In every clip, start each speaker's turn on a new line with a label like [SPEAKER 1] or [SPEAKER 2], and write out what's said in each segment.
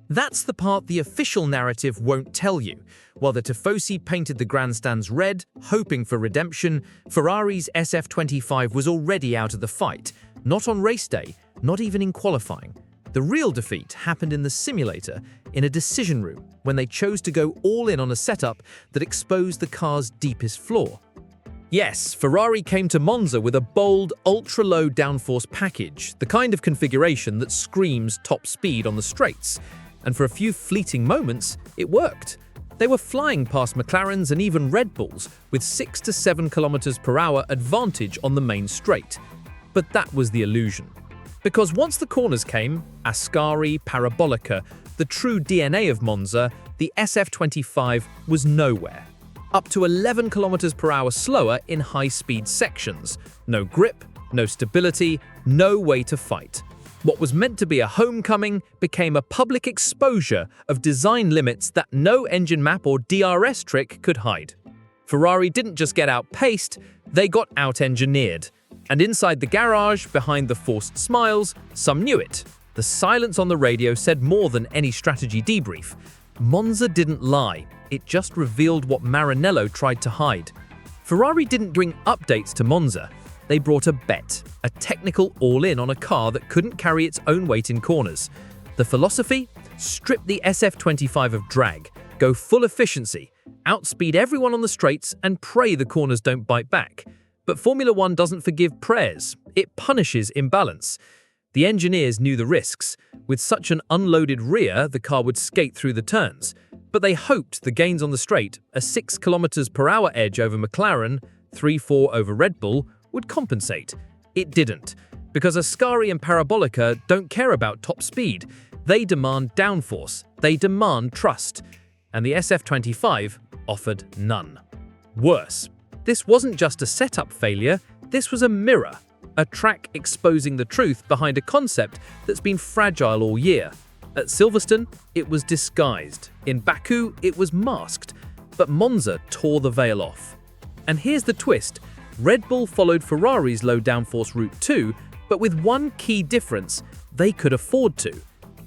[SPEAKER 1] That's the part the official narrative won't tell you. While the Tifosi painted the grandstands red, hoping for redemption, Ferrari's SF25 was already out of the fight. Not on race day, not even in qualifying. The real defeat happened in the simulator, in a decision room, when they chose to go all in on a setup that exposed the car's deepest flaw. Yes, Ferrari came to Monza with a bold, ultra-low downforce package, the kind of configuration that screams top speed on the straights. And for a few fleeting moments, it worked. They were flying past McLarens and even Red Bulls with 6 to 7 km/h advantage on the main straight. But that was the illusion. Because once the corners came, Ascari, Parabolica, the true DNA of Monza, the SF25 was nowhere. Up to 11 km/h slower in high-speed sections. No grip, no stability, no way to fight. What was meant to be a homecoming became a public exposure of design limits that no engine map or DRS trick could hide. Ferrari didn't just get outpaced, they got out-engineered. And inside the garage, behind the forced smiles, some knew it. The silence on the radio said more than any strategy debrief. Monza didn't lie, it just revealed what Maranello tried to hide. Ferrari didn't bring updates to Monza. They brought a bet, a technical all-in on a car that couldn't carry its own weight in corners. The philosophy? Strip the SF25 of drag, go full efficiency, outspeed everyone on the straights and pray the corners don't bite back. But Formula One doesn't forgive prayers, it punishes imbalance. The engineers knew the risks. With such an unloaded rear, the car would skate through the turns. But they hoped the gains on the straight, a 6 km/h edge over McLaren, 3-4 over Red Bull, would compensate. It didn't, because Ascari and Parabolica don't care about top speed. They demand downforce, they demand trust. And the SF25 offered none. Worse, this wasn't just a setup failure, this was a mirror. A track exposing the truth behind a concept that's been fragile all year. At Silverstone, it was disguised. In Baku, it was masked. But Monza tore the veil off. And here's the twist. Red Bull followed Ferrari's low-downforce route too, but with one key difference: they could afford to.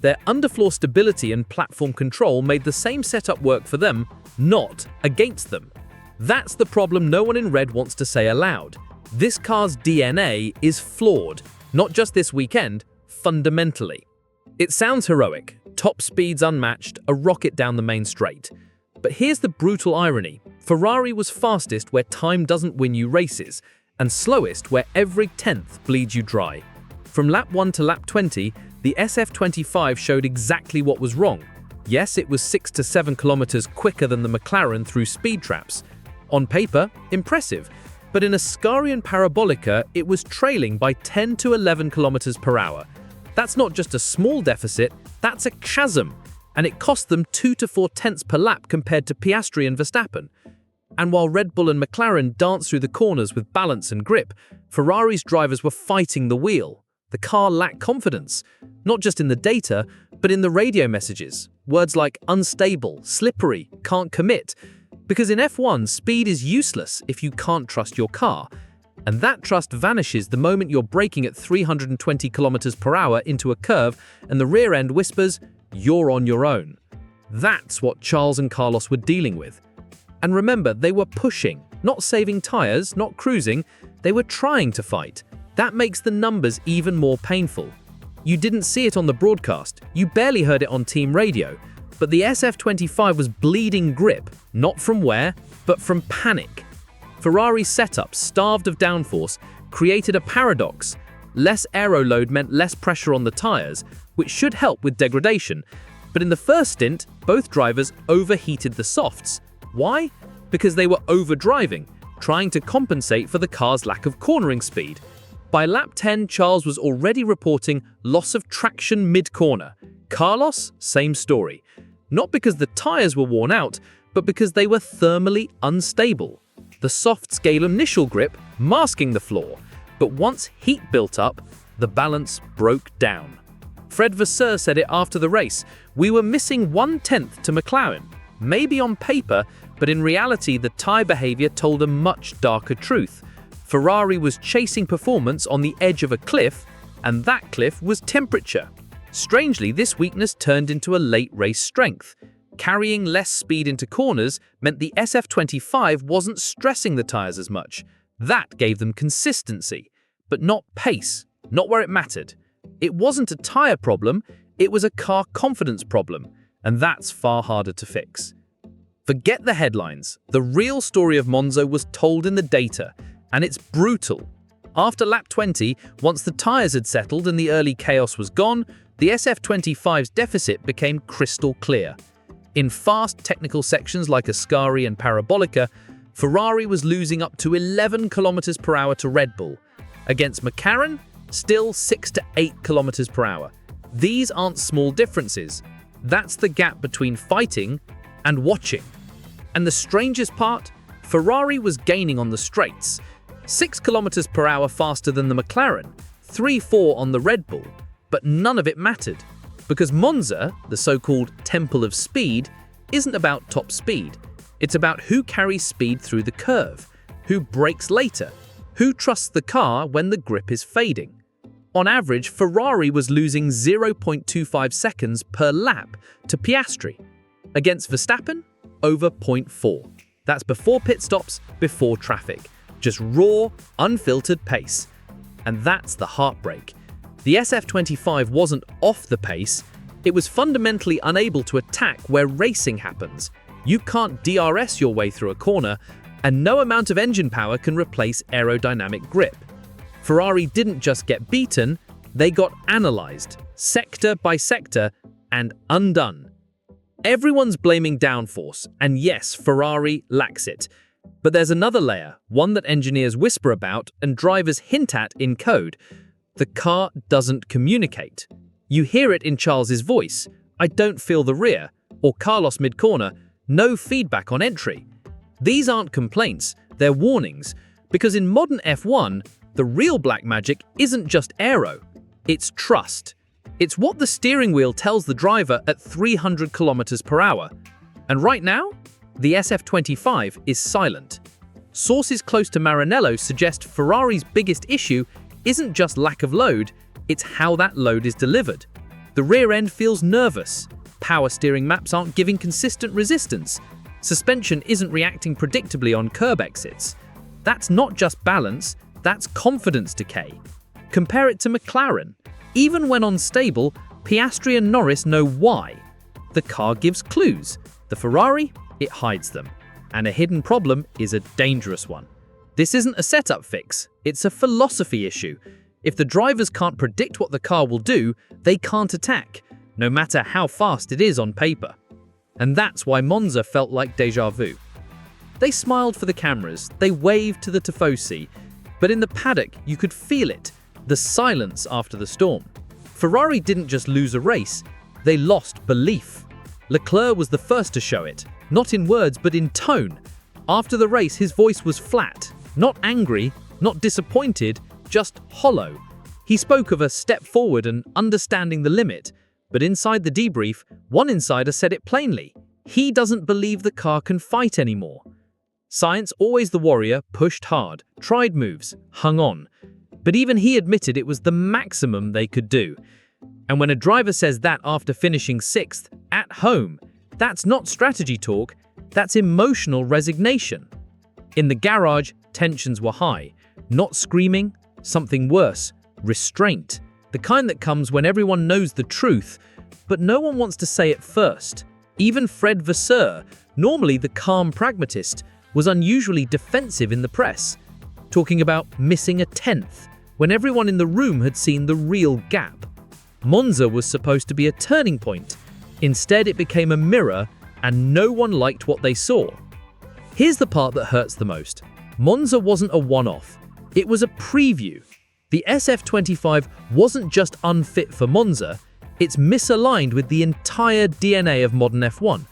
[SPEAKER 1] Their underfloor stability and platform control made the same setup work for them, not against them. That's the problem no one in red wants to say aloud. This car's DNA is flawed, not just this weekend, fundamentally. It sounds heroic, top speeds unmatched, a rocket down the main straight. But here's the brutal irony. Ferrari was fastest where time doesn't win you races, and slowest where every tenth bleeds you dry. From lap 1 to lap 20, the SF25 showed exactly what was wrong. Yes, it was 6 to 7 kilometers quicker than the McLaren through speed traps. On paper, impressive. But in Ascari and Parabolica, it was trailing by 10 to 11 km/h. That's not just a small deficit, that's a chasm. And it cost them 2 to 4 tenths per lap compared to Piastri and Verstappen. And while Red Bull and McLaren danced through the corners with balance and grip, Ferrari's drivers were fighting the wheel. The car lacked confidence, not just in the data, but in the radio messages. Words like unstable, slippery, can't commit. Because in F1, speed is useless if you can't trust your car. And that trust vanishes the moment you're braking at 320 km/h into a curve and the rear end whispers, "You're on your own." That's what Charles and Carlos were dealing with. And remember, they were pushing, not saving tires, not cruising, they were trying to fight. That makes the numbers even more painful. You didn't see it on the broadcast, you barely heard it on team radio, but the SF25 was bleeding grip, not from wear, but from panic. Ferrari's setup, starved of downforce, created a paradox. Less aero load meant less pressure on the tires, which should help with degradation. But in the first stint, both drivers overheated the softs. Why? Because they were overdriving, trying to compensate for the car's lack of cornering speed. By lap 10, Charles was already reporting loss of traction mid-corner. Carlos, same story. Not because the tires were worn out, but because they were thermally unstable. The softs gave initial grip, masking the flaw. But once heat built up, the balance broke down. Fred Vasseur said it after the race, "We were missing 1/10 to McLaren. Maybe on paper, but in reality the tyre behaviour told a much darker truth. Ferrari was chasing performance on the edge of a cliff, and that cliff was temperature. Strangely, this weakness turned into a late race strength. Carrying less speed into corners meant the SF25 wasn't stressing the tires as much. That gave them consistency, but not pace, not where it mattered. It wasn't a tire problem, it was a car confidence problem, and that's far harder to fix. Forget the headlines. The real story of Monza was told in the data, and it's brutal. After lap 20, once the tires had settled and the early chaos was gone, the SF25's deficit became crystal clear. In fast technical sections like Ascari and Parabolica, Ferrari was losing up to 11 km per hour to Red Bull. Against McLaren, still 6 to 8 km per hour. These aren't small differences. That's the gap between fighting and watching. And the strangest part, Ferrari was gaining on the straights, 6 km per hour faster than the McLaren, 3-4 on the Red Bull, but none of it mattered. Because Monza, the so-called Temple of Speed, isn't about top speed. It's about who carries speed through the curve, who brakes later, who trusts the car when the grip is fading. On average, Ferrari was losing 0.25 seconds per lap to Piastri. Against Verstappen, over 0.4. That's before pit stops, before traffic. Just raw, unfiltered pace. And that's the heartbreak. The SF25 wasn't off the pace, it was fundamentally unable to attack where racing happens. You can't DRS your way through a corner, and no amount of engine power can replace aerodynamic grip. Ferrari didn't just get beaten, they got analyzed, sector by sector, and undone. Everyone's blaming downforce, and yes, Ferrari lacks it. But there's another layer, one that engineers whisper about and drivers hint at in code. The car doesn't communicate. You hear it in Charles's voice, "I don't feel the rear," or Carlos mid-corner, "No feedback on entry." These aren't complaints, they're warnings, because in modern F1, the real black magic isn't just aero, it's trust. It's what the steering wheel tells the driver at 300 km per hour. And right now, the SF25 is silent. Sources close to Maranello suggest Ferrari's biggest issue isn't just lack of load, it's how that load is delivered. The rear end feels nervous, power steering maps aren't giving consistent resistance, suspension isn't reacting predictably on curb exits. That's not just balance, that's confidence decay. Compare it to McLaren. Even when unstable, Piastri and Norris know why. The car gives clues. The Ferrari, it hides them. And a hidden problem is a dangerous one. This isn't a setup fix, it's a philosophy issue. If the drivers can't predict what the car will do, they can't attack, no matter how fast it is on paper. And that's why Monza felt like déjà vu. They smiled for the cameras, they waved to the Tifosi, but in the paddock you could feel it, the silence after the storm. Ferrari didn't just lose a race, they lost belief. Leclerc was the first to show it, not in words but in tone. After the race his voice was flat, not angry, not disappointed, just hollow. He spoke of a step forward and understanding the limit, but inside the debrief, one insider said it plainly. He doesn't believe the car can fight anymore. Science, always the warrior, pushed hard, tried moves, hung on. But even he admitted it was the maximum they could do. And when a driver says that after finishing 6th, at home, that's not strategy talk, that's emotional resignation. In the garage, tensions were high. Not screaming, something worse, restraint. The kind that comes when everyone knows the truth, but no one wants to say it first. Even Fred Vasseur, normally the calm pragmatist, was unusually defensive in the press, talking about missing a 10th, when everyone in the room had seen the real gap. Monza was supposed to be a turning point. Instead, it became a mirror, and no one liked what they saw. Here's the part that hurts the most. Monza wasn't a one-off. It was a preview. The SF25 wasn't just unfit for Monza, it's misaligned with the entire DNA of modern F1.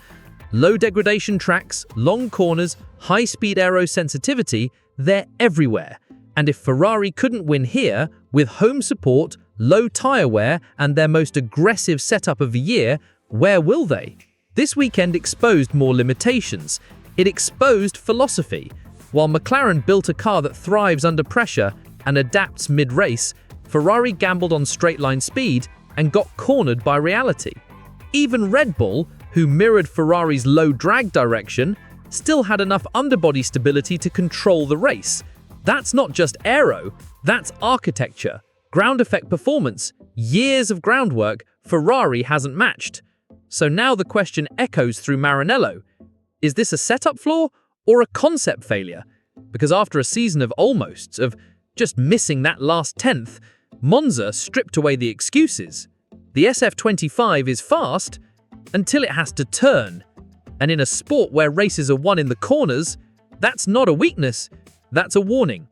[SPEAKER 1] Low degradation tracks, long corners, high-speed aero sensitivity, they're everywhere. And if Ferrari couldn't win here, with home support, low tyre wear, and their most aggressive setup of the year, where will they? This weekend exposed more limitations. It exposed philosophy. While McLaren built a car that thrives under pressure and adapts mid-race, Ferrari gambled on straight-line speed and got cornered by reality. Even Red Bull, who mirrored Ferrari's low drag direction, still had enough underbody stability to control the race. That's not just aero, that's architecture, ground effect performance, years of groundwork Ferrari hasn't matched. So now the question echoes through Maranello. Is this a setup flaw or a concept failure? Because after a season of almosts, of just missing that last tenth, Monza stripped away the excuses. The SF25 is fast until it has to turn. And in a sport where races are won in the corners, that's not a weakness, that's a warning.